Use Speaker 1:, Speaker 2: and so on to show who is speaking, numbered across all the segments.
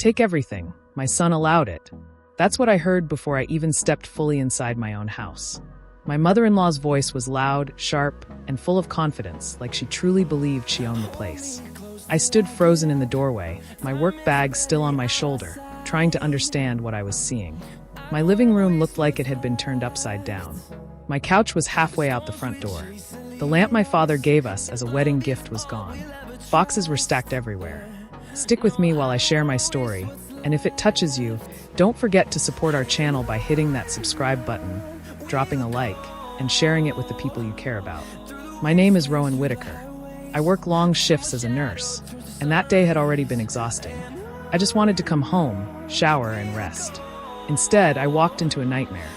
Speaker 1: Take everything. My son allowed it. That's what I heard before I even stepped fully inside my own house. My mother-in-law's voice was loud, sharp, and full of confidence, like she truly believed she owned the place. I stood frozen in the doorway, my work bag still on my shoulder, trying to understand what I was seeing. My living room looked like it had been turned upside down. My couch was halfway out the front door. The lamp my father gave us as a wedding gift was gone. Boxes were stacked everywhere. Stick with me while I share my story, and if it touches you, don't forget to support our channel by hitting that subscribe button, dropping a like, and sharing it with the people you care about. My name is Rowan Whitaker. I work long shifts as a nurse, and that day had already been exhausting. I just wanted to come home, shower, and rest. Instead, I walked into a nightmare.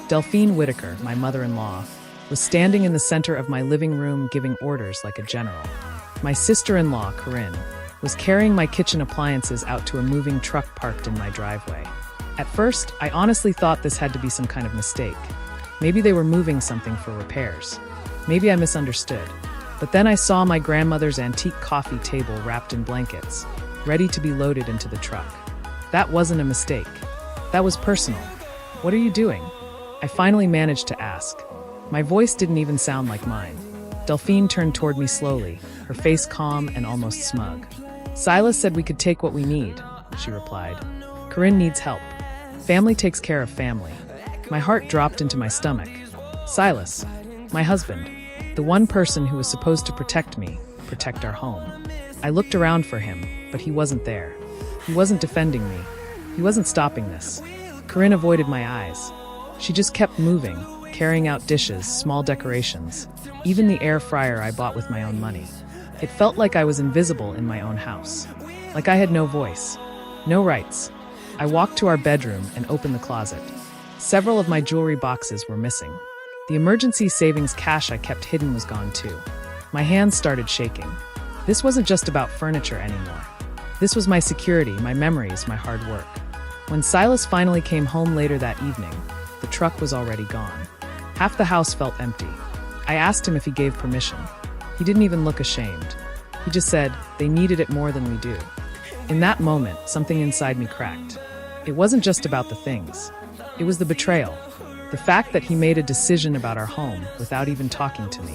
Speaker 1: Delphine Whitaker, my mother-in-law, was standing in the center of my living room giving orders like a general. My sister-in-law, Corinne, was carrying my kitchen appliances out to a moving truck parked in my driveway. At first, I honestly thought this had to be some kind of mistake. Maybe they were moving something for repairs. Maybe I misunderstood. But then I saw my grandmother's antique coffee table wrapped in blankets, ready to be loaded into the truck. That wasn't a mistake. That was personal. What are you doing? I finally managed to ask. My voice didn't even sound like mine. Delphine turned toward me slowly, her face calm and almost smug. Silas said we could take what we need, she replied. Corinne needs help. Family takes care of family. My heart dropped into my stomach. Silas, my husband, the one person who was supposed to protect me, protect our home. I looked around for him, but he wasn't there. He wasn't defending me. He wasn't stopping this. Corinne avoided my eyes. She just kept moving, carrying out dishes, small decorations, even the air fryer I bought with my own money. It felt like I was invisible in my own house. Like I had no voice, no rights. I walked to our bedroom and opened the closet. Several of my jewelry boxes were missing. The emergency savings cash I kept hidden was gone too. My hands started shaking. This wasn't just about furniture anymore. This was my security, my memories, my hard work. When Silas finally came home later that evening, the truck was already gone. Half the house felt empty. I asked him if he gave permission. He didn't even look ashamed. He just said, they needed it more than we do. In that moment, something inside me cracked. It wasn't just about the things. It was the betrayal. The fact that he made a decision about our home without even talking to me.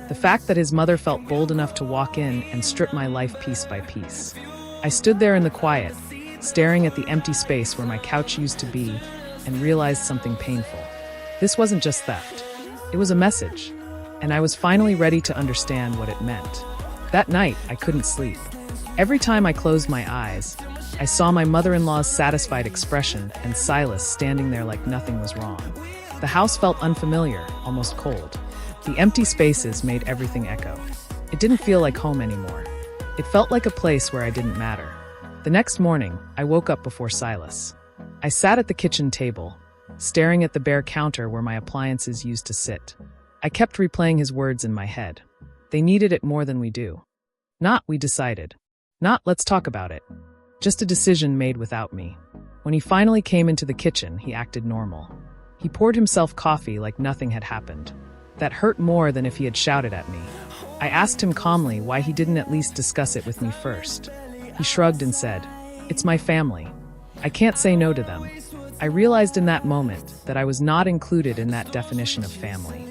Speaker 1: The fact that his mother felt bold enough to walk in and strip my life piece by piece. I stood there in the quiet, staring at the empty space where my couch used to be, and realized something painful. This wasn't just theft. It was a message, and I was finally ready to understand what it meant. That night, I couldn't sleep. Every time I closed my eyes, I saw my mother-in-law's satisfied expression and Silas standing there like nothing was wrong. The house felt unfamiliar, almost cold. The empty spaces made everything echo. It didn't feel like home anymore. It felt like a place where I didn't matter. The next morning, I woke up before Silas. I sat at the kitchen table, staring at the bare counter where my appliances used to sit. I kept replaying his words in my head. They needed it more than we do. Not we decided. Not let's talk about it. Just a decision made without me. When he finally came into the kitchen, he acted normal. He poured himself coffee like nothing had happened. That hurt more than if he had shouted at me. I asked him calmly why he didn't at least discuss it with me first. He shrugged and said, "It's my family. I can't say no to them." I realized in that moment that I was not included in that definition of family.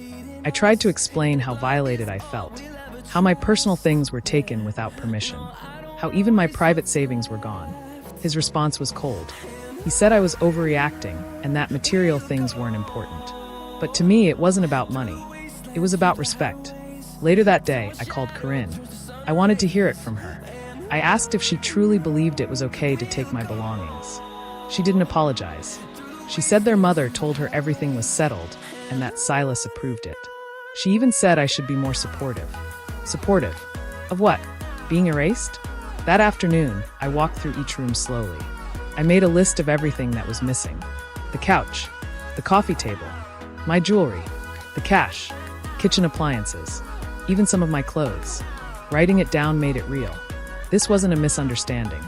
Speaker 1: I tried to explain how violated I felt, how my personal things were taken without permission, how even my private savings were gone. His response was cold. He said I was overreacting and that material things weren't important. But to me, it wasn't about money. It was about respect. Later that day, I called Corinne. I wanted to hear it from her. I asked if she truly believed it was okay to take my belongings. She didn't apologize. She said their mother told her everything was settled and that Silas approved it. She even said I should be more supportive. Supportive? Of what? Being erased? That afternoon, I walked through each room slowly. I made a list of everything that was missing. The couch, the coffee table, my jewelry, the cash, kitchen appliances, even some of my clothes. Writing it down made it real. This wasn't a misunderstanding.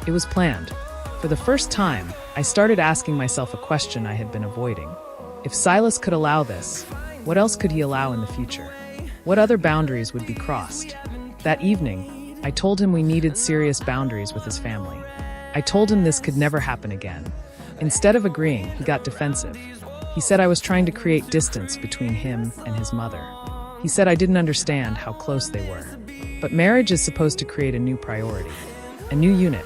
Speaker 1: It was planned. For the first time, I started asking myself a question I had been avoiding. If Silas could allow this, what else could he allow in the future? What other boundaries would be crossed? That evening, I told him we needed serious boundaries with his family. I told him this could never happen again. Instead of agreeing, he got defensive. He said I was trying to create distance between him and his mother. He said I didn't understand how close they were. But marriage is supposed to create a new priority, a new unit,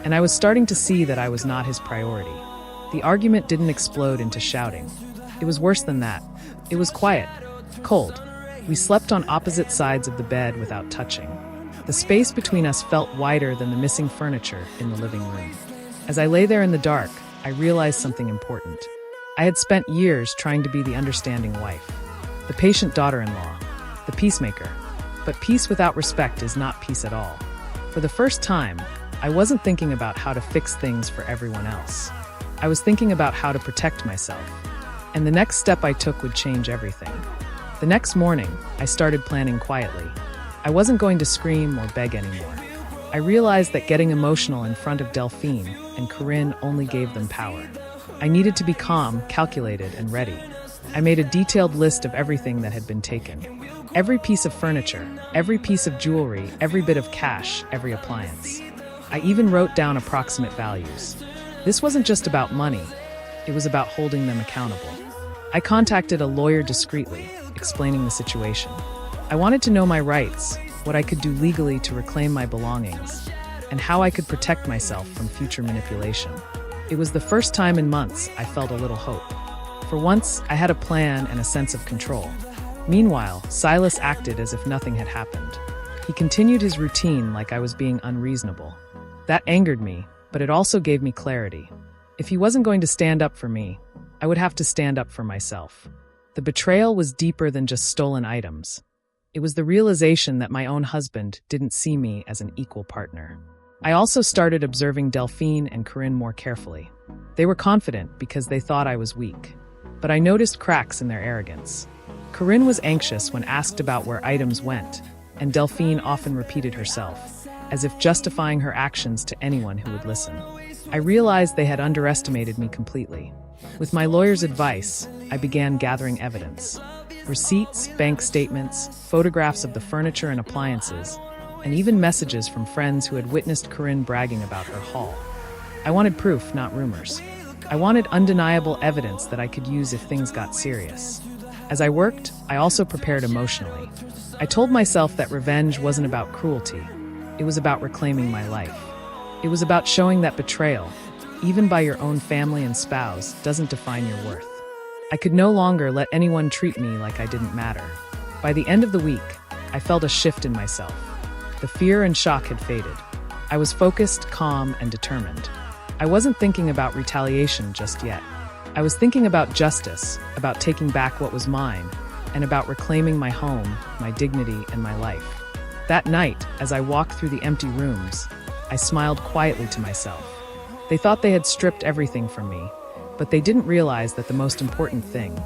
Speaker 1: and I was starting to see that I was not his priority. The argument didn't explode into shouting. It was worse than that. It was quiet, cold. We slept on opposite sides of the bed without touching. The space between us felt wider than the missing furniture in the living room. As I lay there in the dark, I realized something important. I had spent years trying to be the understanding wife, the patient daughter-in-law, the peacemaker. But peace without respect is not peace at all. For the first time, I wasn't thinking about how to fix things for everyone else. I was thinking about how to protect myself. And the next step I took would change everything. The next morning, I started planning quietly. I wasn't going to scream or beg anymore. I realized that getting emotional in front of Delphine and Corinne only gave them power. I needed to be calm, calculated, and ready. I made a detailed list of everything that had been taken. Every piece of furniture, every piece of jewelry, every bit of cash, every appliance. I even wrote down approximate values. This wasn't just about money. It was about holding them accountable. I contacted a lawyer discreetly, explaining the situation. I wanted to know my rights, what I could do legally to reclaim my belongings, and how I could protect myself from future manipulation. It was the first time in months I felt a little hope. For once, I had a plan and a sense of control. Meanwhile, Silas acted as if nothing had happened. He continued his routine like I was being unreasonable. That angered me, but it also gave me clarity. If he wasn't going to stand up for me, I would have to stand up for myself. The betrayal was deeper than just stolen items. It was the realization that my own husband didn't see me as an equal partner. I also started observing Delphine and Corinne more carefully. They were confident because they thought I was weak. But I noticed cracks in their arrogance. Corinne was anxious when asked about where items went, and Delphine often repeated herself, as if justifying her actions to anyone who would listen. I realized they had underestimated me completely. With my lawyer's advice, I began gathering evidence. Receipts, bank statements, photographs of the furniture and appliances, and even messages from friends who had witnessed Corinne bragging about her haul. I wanted proof, not rumors. I wanted undeniable evidence that I could use if things got serious. As I worked, I also prepared emotionally. I told myself that revenge wasn't about cruelty. It was about reclaiming my life. It was about showing that betrayal, even by your own family and spouse, doesn't define your worth. I could no longer let anyone treat me like I didn't matter. By the end of the week, I felt a shift in myself. The fear and shock had faded. I was focused, calm, and determined. I wasn't thinking about retaliation just yet. I was thinking about justice, about taking back what was mine, and about reclaiming my home, my dignity, and my life. That night, as I walked through the empty rooms, I smiled quietly to myself. They thought they had stripped everything from me, but they didn't realize that the most important thing,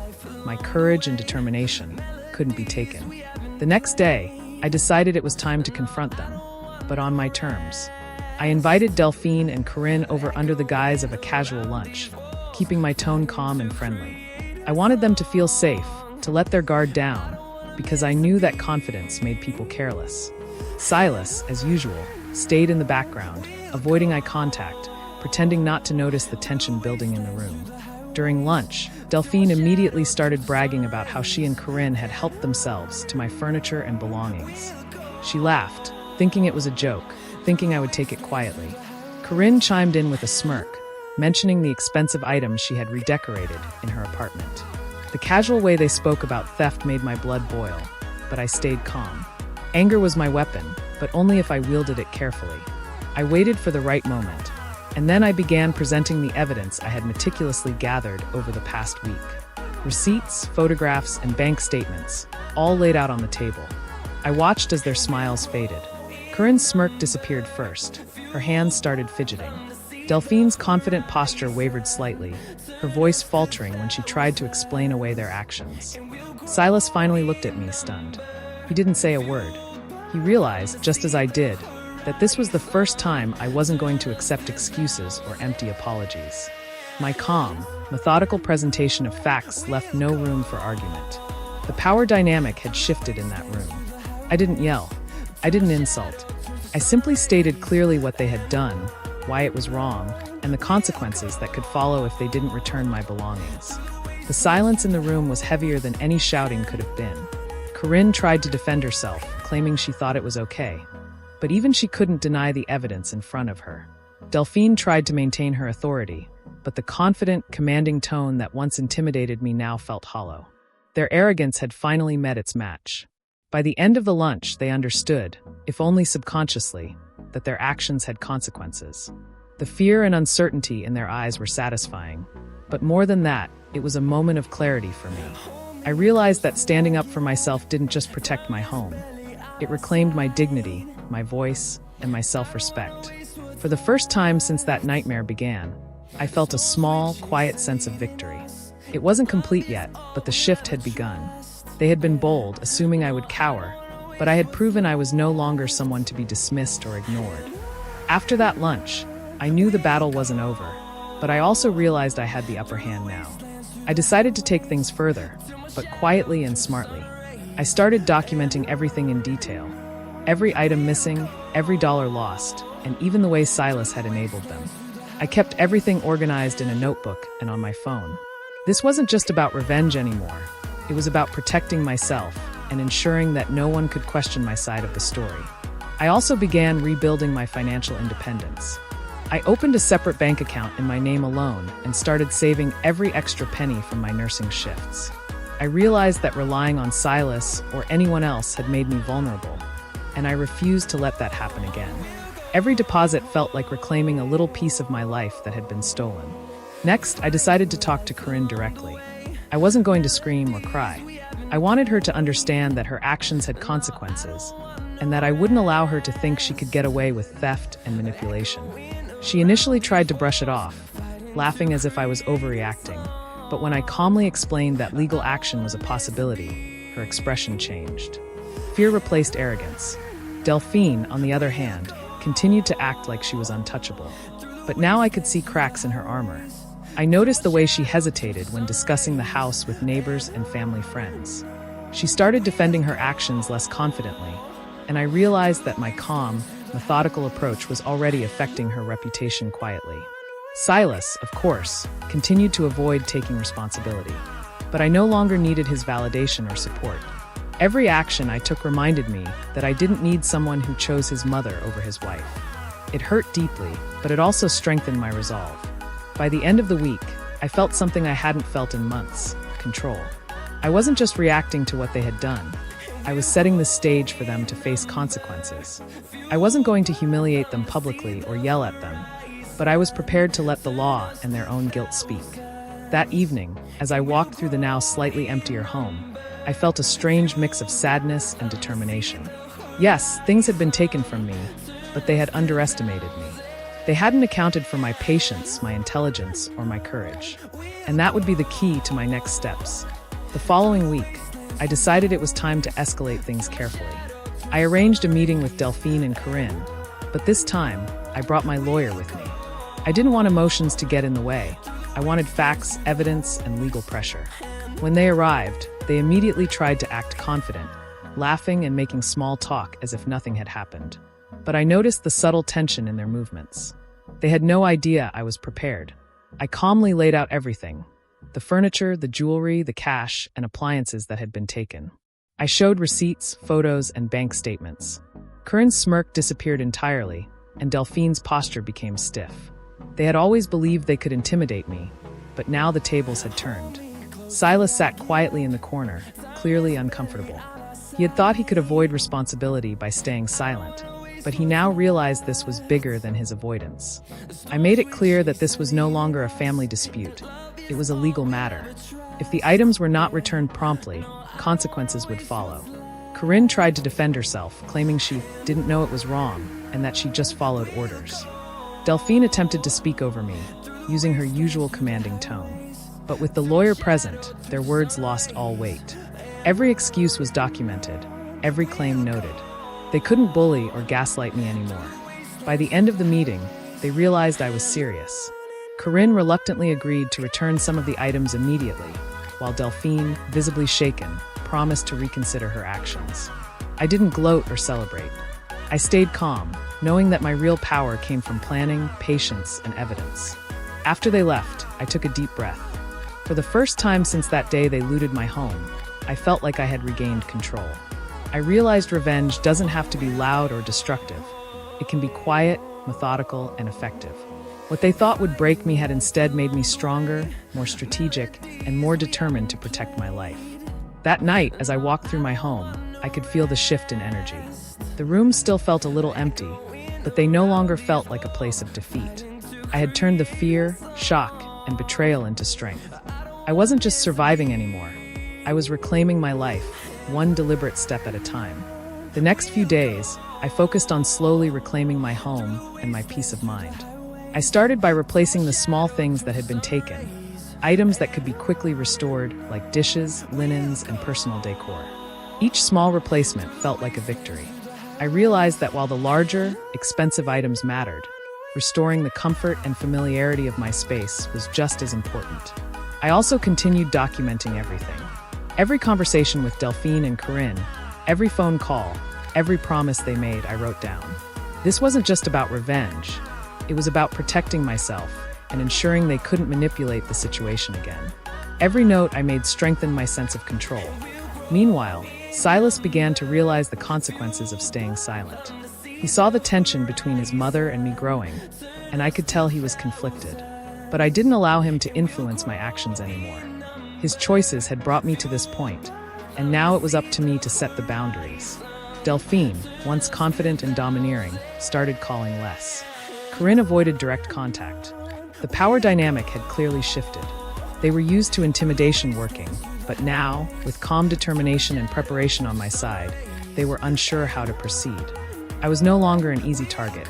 Speaker 1: my courage and determination, couldn't be taken. The next day, I decided it was time to confront them, but on my terms. I invited Delphine and Corinne over under the guise of a casual lunch, keeping my tone calm and friendly. I wanted them to feel safe, to let their guard down, because I knew that confidence made people careless. Silas, as usual, stayed in the background, avoiding eye contact, pretending not to notice the tension building in the room. During lunch, Delphine immediately started bragging about how she and Corinne had helped themselves to my furniture and belongings. She laughed, thinking it was a joke, thinking I would take it quietly. Corinne chimed in with a smirk, mentioning the expensive items she had redecorated in her apartment. The casual way they spoke about theft made my blood boil, but I stayed calm. Anger was my weapon, but only if I wielded it carefully. I waited for the right moment, and then I began presenting the evidence I had meticulously gathered over the past week. Receipts, photographs, and bank statements, all laid out on the table. I watched as their smiles faded. Corinne's smirk disappeared first. Her hands started fidgeting. Delphine's confident posture wavered slightly, her voice faltering when she tried to explain away their actions. Silas finally looked at me, stunned. He didn't say a word. He realized, just as I did, that this was the first time I wasn't going to accept excuses or empty apologies. My calm, methodical presentation of facts left no room for argument. The power dynamic had shifted in that room. I didn't yell. I didn't insult. I simply stated clearly what they had done, why it was wrong, and the consequences that could follow if they didn't return my belongings. The silence in the room was heavier than any shouting could have been. Corinne tried to defend herself, claiming she thought it was okay. But even she couldn't deny the evidence in front of her. Delphine tried to maintain her authority, but the confident, commanding tone that once intimidated me now felt hollow. Their arrogance had finally met its match. By the end of the lunch, they understood, if only subconsciously, that their actions had consequences. The fear and uncertainty in their eyes were satisfying. But more than that, it was a moment of clarity for me. I realized that standing up for myself didn't just protect my home. It reclaimed my dignity, my voice, and my self-respect. For the first time since that nightmare began, I felt a small, quiet sense of victory. It wasn't complete yet, but the shift had begun. They had been bold, assuming I would cower, but I had proven I was no longer someone to be dismissed or ignored. After that lunch, I knew the battle wasn't over, but I also realized I had the upper hand now. I decided to take things further, but quietly and smartly. I started documenting everything in detail. Every item missing, every dollar lost, and even the way Silas had enabled them. I kept everything organized in a notebook and on my phone. This wasn't just about revenge anymore. It was about protecting myself and ensuring that no one could question my side of the story. I also began rebuilding my financial independence. I opened a separate bank account in my name alone and started saving every extra penny from my nursing shifts. I realized that relying on Silas or anyone else had made me vulnerable, and I refused to let that happen again. Every deposit felt like reclaiming a little piece of my life that had been stolen. Next, I decided to talk to Corinne directly. I wasn't going to scream or cry. I wanted her to understand that her actions had consequences, and that I wouldn't allow her to think she could get away with theft and manipulation. She initially tried to brush it off, laughing as if I was overreacting, but when I calmly explained that legal action was a possibility, her expression changed. Fear replaced arrogance. Delphine, on the other hand, continued to act like she was untouchable. But now I could see cracks in her armor. I noticed the way she hesitated when discussing the house with neighbors and family friends. She started defending her actions less confidently, and I realized that my calm, methodical approach was already affecting her reputation quietly. Silas, of course, continued to avoid taking responsibility, but I no longer needed his validation or support. Every action I took reminded me that I didn't need someone who chose his mother over his wife. It hurt deeply, but it also strengthened my resolve. By the end of the week, I felt something I hadn't felt in months: control. I wasn't just reacting to what they had done. I was setting the stage for them to face consequences. I wasn't going to humiliate them publicly or yell at them, but I was prepared to let the law and their own guilt speak. That evening, as I walked through the now slightly emptier home, I felt a strange mix of sadness and determination. Yes, things had been taken from me, but they had underestimated me. They hadn't accounted for my patience, my intelligence, or my courage. And that would be the key to my next steps. The following week, I decided it was time to escalate things carefully. I arranged a meeting with Delphine and Corinne, but this time, I brought my lawyer with me. I didn't want emotions to get in the way. I wanted facts, evidence, and legal pressure. When they arrived, they immediately tried to act confident, laughing and making small talk as if nothing had happened. But I noticed the subtle tension in their movements. They had no idea I was prepared. I calmly laid out everything: the furniture, the jewelry, the cash, and appliances that had been taken. I showed receipts, photos, and bank statements. Corinne's smirk disappeared entirely, and Delphine's posture became stiff. They had always believed they could intimidate me, but now the tables had turned. Silas sat quietly in the corner, clearly uncomfortable. He had thought he could avoid responsibility by staying silent, but he now realized this was bigger than his avoidance. I made it clear that this was no longer a family dispute. It was a legal matter. If the items were not returned promptly, consequences would follow. Corinne tried to defend herself, claiming she didn't know it was wrong and that she just followed orders. Delphine attempted to speak over me, using her usual commanding tone. But with the lawyer present, their words lost all weight. Every excuse was documented, every claim noted. They couldn't bully or gaslight me anymore. By the end of the meeting, they realized I was serious. Corinne reluctantly agreed to return some of the items immediately, while Delphine, visibly shaken, promised to reconsider her actions. I didn't gloat or celebrate. I stayed calm, knowing that my real power came from planning, patience, and evidence. After they left, I took a deep breath. For the first time since that day they looted my home, I felt like I had regained control. I realized revenge doesn't have to be loud or destructive. It can be quiet, methodical, and effective. What they thought would break me had instead made me stronger, more strategic, and more determined to protect my life. That night, as I walked through my home, I could feel the shift in energy. The rooms still felt a little empty, but they no longer felt like a place of defeat. I had turned the fear, shock, and betrayal into strength. I wasn't just surviving anymore. I was reclaiming my life, one deliberate step at a time. The next few days, I focused on slowly reclaiming my home and my peace of mind. I started by replacing the small things that had been taken, items that could be quickly restored, like dishes, linens, and personal decor. Each small replacement felt like a victory. I realized that while the larger, expensive items mattered, restoring the comfort and familiarity of my space was just as important. I also continued documenting everything. Every conversation with Delphine and Corinne, every phone call, every promise they made, I wrote down. This wasn't just about revenge. It was about protecting myself and ensuring they couldn't manipulate the situation again. Every note I made strengthened my sense of control. Meanwhile, Silas began to realize the consequences of staying silent. He saw the tension between his mother and me growing, and I could tell he was conflicted. But I didn't allow him to influence my actions anymore. His choices had brought me to this point, and now it was up to me to set the boundaries. Delphine, once confident and domineering, started calling less. Corinne avoided direct contact. The power dynamic had clearly shifted. They were used to intimidation working, but now, with calm determination and preparation on my side, they were unsure how to proceed. I was no longer an easy target.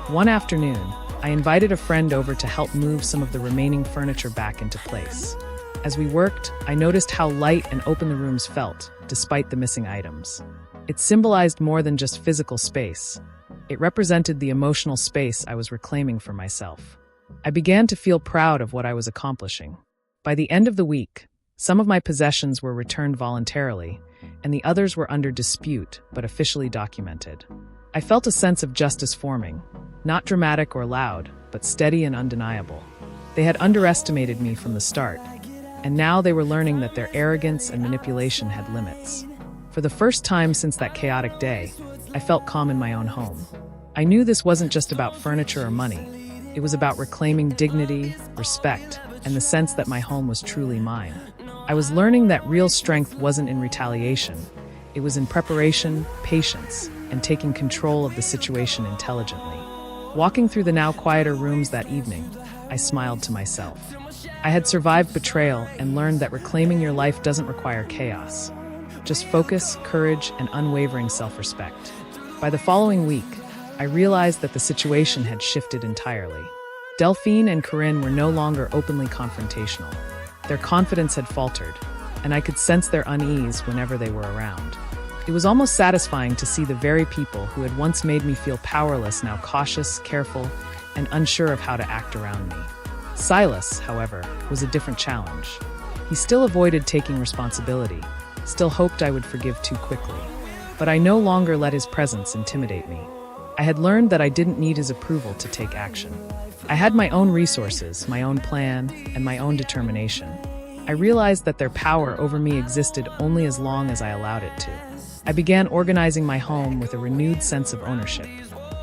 Speaker 1: One afternoon, I invited a friend over to help move some of the remaining furniture back into place. As we worked, I noticed how light and open the rooms felt, despite the missing items. It symbolized more than just physical space. It represented the emotional space I was reclaiming for myself. I began to feel proud of what I was accomplishing. By the end of the week, some of my possessions were returned voluntarily, and the others were under dispute but officially documented. I felt a sense of justice forming, not dramatic or loud, but steady and undeniable. They had underestimated me from the start, and now they were learning that their arrogance and manipulation had limits. For the first time since that chaotic day, I felt calm in my own home. I knew this wasn't just about furniture or money. It was about reclaiming dignity, respect, and the sense that my home was truly mine. I was learning that real strength wasn't in retaliation. It was in preparation, patience, and taking control of the situation intelligently. Walking through the now quieter rooms that evening, I smiled to myself. I had survived betrayal and learned that reclaiming your life doesn't require chaos. Just focus, courage, and unwavering self-respect. By the following week, I realized that the situation had shifted entirely. Delphine and Corinne were no longer openly confrontational. Their confidence had faltered, and I could sense their unease whenever they were around. It was almost satisfying to see the very people who had once made me feel powerless now cautious, careful, and unsure of how to act around me. Silas, however, was a different challenge. He still avoided taking responsibility, still hoped I would forgive too quickly. But I no longer let his presence intimidate me. I had learned that I didn't need his approval to take action. I had my own resources, my own plan, and my own determination. I realized that their power over me existed only as long as I allowed it to. I began organizing my home with a renewed sense of ownership.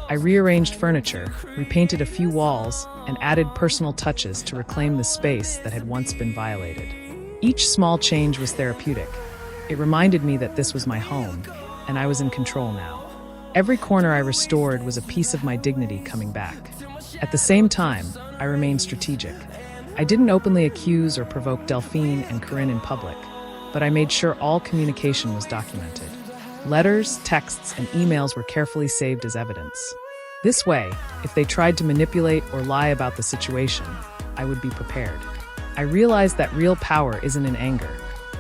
Speaker 1: I rearranged furniture, repainted a few walls, and added personal touches to reclaim the space that had once been violated. Each small change was therapeutic. It reminded me that this was my home, and I was in control now. Every corner I restored was a piece of my dignity coming back. At the same time, I remained strategic. I didn't openly accuse or provoke Delphine and Corinne in public, but I made sure all communication was documented. Letters, texts, and emails were carefully saved as evidence. This way, if they tried to manipulate or lie about the situation, I would be prepared. I realized that real power isn't in anger.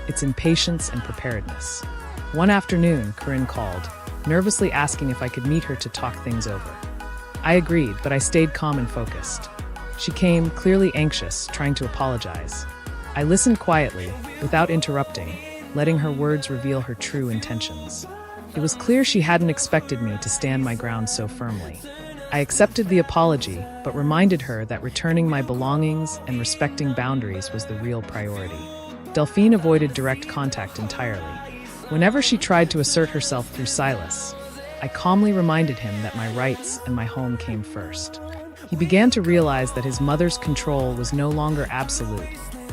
Speaker 1: It's in patience and preparedness. One afternoon, Corinne called, nervously asking if I could meet her to talk things over. I agreed, but I stayed calm and focused. She came, clearly anxious, trying to apologize. I listened quietly, without interrupting, letting her words reveal her true intentions. It was clear she hadn't expected me to stand my ground so firmly. I accepted the apology, but reminded her that returning my belongings and respecting boundaries was the real priority. Delphine avoided direct contact entirely. Whenever she tried to assert herself through Silas, I calmly reminded him that my rights and my home came first. He began to realize that his mother's control was no longer absolute,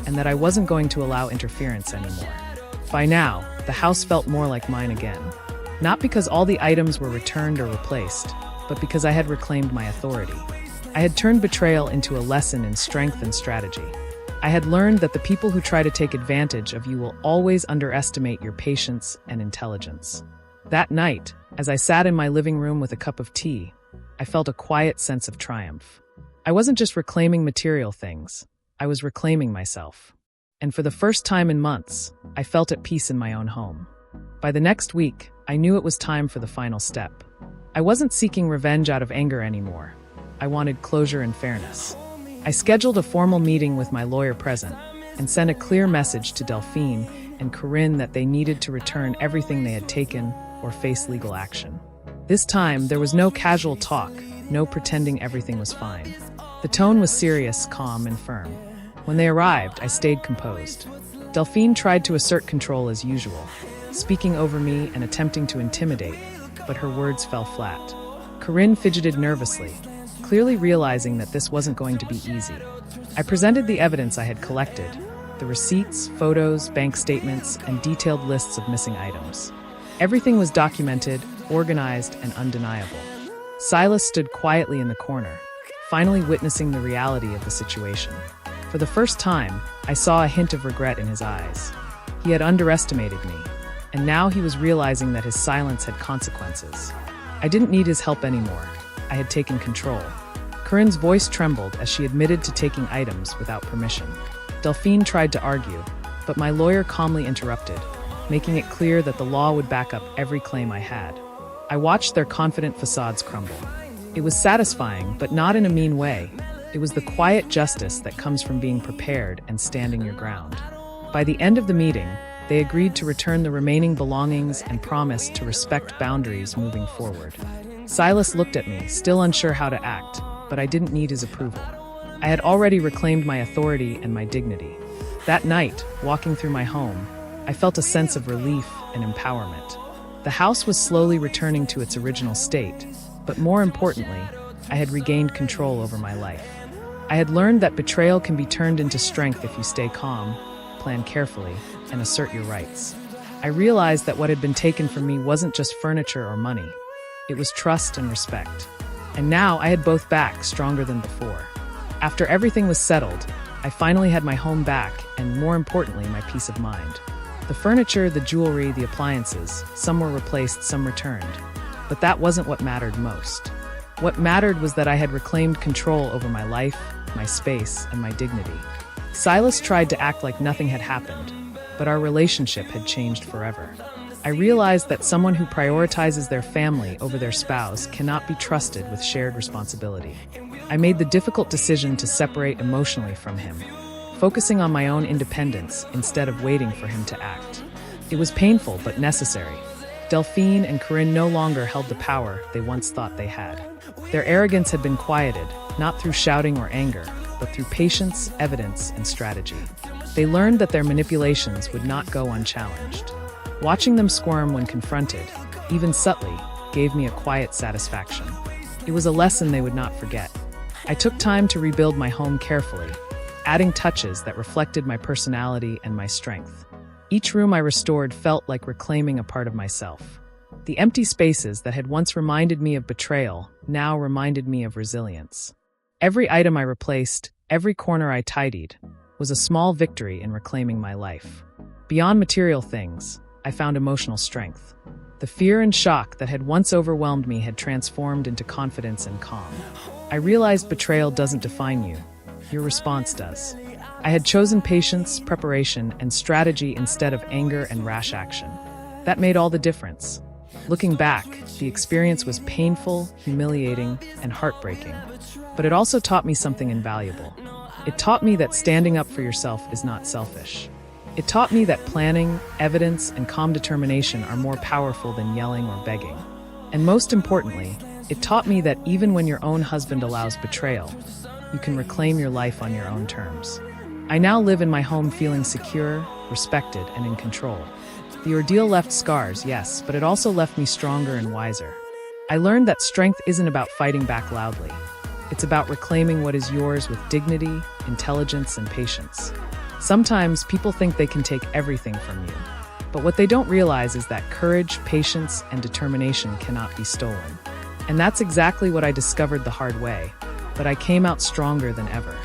Speaker 1: and that I wasn't going to allow interference anymore. By now, the house felt more like mine again. Not because all the items were returned or replaced, but because I had reclaimed my authority. I had turned betrayal into a lesson in strength and strategy. I had learned that the people who try to take advantage of you will always underestimate your patience and intelligence. That night, as I sat in my living room with a cup of tea, I felt a quiet sense of triumph. I wasn't just reclaiming material things, I was reclaiming myself. And for the first time in months, I felt at peace in my own home. By the next week, I knew it was time for the final step. I wasn't seeking revenge out of anger anymore. I wanted closure and fairness. I scheduled a formal meeting with my lawyer present and sent a clear message to Delphine and Corinne that they needed to return everything they had taken or face legal action. This time, there was no casual talk, no pretending everything was fine. The tone was serious, calm, and firm. When they arrived, I stayed composed. Delphine tried to assert control as usual, speaking over me and attempting to intimidate, but her words fell flat. Corinne fidgeted nervously, clearly realizing that this wasn't going to be easy. I presented the evidence I had collected, the receipts, photos, bank statements, and detailed lists of missing items. Everything was documented, organized, and undeniable. Silas stood quietly in the corner, finally witnessing the reality of the situation. For the first time, I saw a hint of regret in his eyes. He had underestimated me, and now he was realizing that his silence had consequences. I didn't need his help anymore. I had taken control. Corinne's voice trembled as she admitted to taking items without permission. Delphine tried to argue, but my lawyer calmly interrupted, making it clear that the law would back up every claim I had. I watched their confident facades crumble. It was satisfying, but not in a mean way. It was the quiet justice that comes from being prepared and standing your ground. By the end of the meeting, they agreed to return the remaining belongings and promised to respect boundaries moving forward. Silas looked at me, still unsure how to act, but I didn't need his approval. I had already reclaimed my authority and my dignity. That night, walking through my home, I felt a sense of relief and empowerment. The house was slowly returning to its original state, but more importantly, I had regained control over my life. I had learned that betrayal can be turned into strength if you stay calm, plan carefully, and assert your rights. I realized that what had been taken from me wasn't just furniture or money. It was trust and respect. And now I had both back, stronger than before. After everything was settled, I finally had my home back, and more importantly, my peace of mind. The furniture, the jewelry, the appliances, some were replaced, some returned. But that wasn't what mattered most. What mattered was that I had reclaimed control over my life, my space, and my dignity. Silas tried to act like nothing had happened, but our relationship had changed forever. I realized that someone who prioritizes their family over their spouse cannot be trusted with shared responsibility. I made the difficult decision to separate emotionally from him, focusing on my own independence instead of waiting for him to act. It was painful but necessary. Delphine and Corinne no longer held the power they once thought they had. Their arrogance had been quieted, not through shouting or anger, but through patience, evidence, and strategy. They learned that their manipulations would not go unchallenged. Watching them squirm when confronted, even subtly, gave me a quiet satisfaction. It was a lesson they would not forget. I took time to rebuild my home carefully, adding touches that reflected my personality and my strength. Each room I restored felt like reclaiming a part of myself. The empty spaces that had once reminded me of betrayal now reminded me of resilience. Every item I replaced, every corner I tidied, was a small victory in reclaiming my life. Beyond material things, I found emotional strength. The fear and shock that had once overwhelmed me had transformed into confidence and calm. I realized betrayal doesn't define you. Your response does. I had chosen patience, preparation, and strategy instead of anger and rash action. That made all the difference. Looking back, the experience was painful, humiliating, and heartbreaking. But it also taught me something invaluable. It taught me that standing up for yourself is not selfish. It taught me that planning, evidence, and calm determination are more powerful than yelling or begging. And most importantly, it taught me that even when your own husband allows betrayal, you can reclaim your life on your own terms. I now live in my home feeling secure, respected, and in control. The ordeal left scars, yes, but it also left me stronger and wiser. I learned that strength isn't about fighting back loudly. It's about reclaiming what is yours with dignity, intelligence, and patience. Sometimes people think they can take everything from you, but what they don't realize is that courage, patience, and determination cannot be stolen. And that's exactly what I discovered the hard way, but I came out stronger than ever.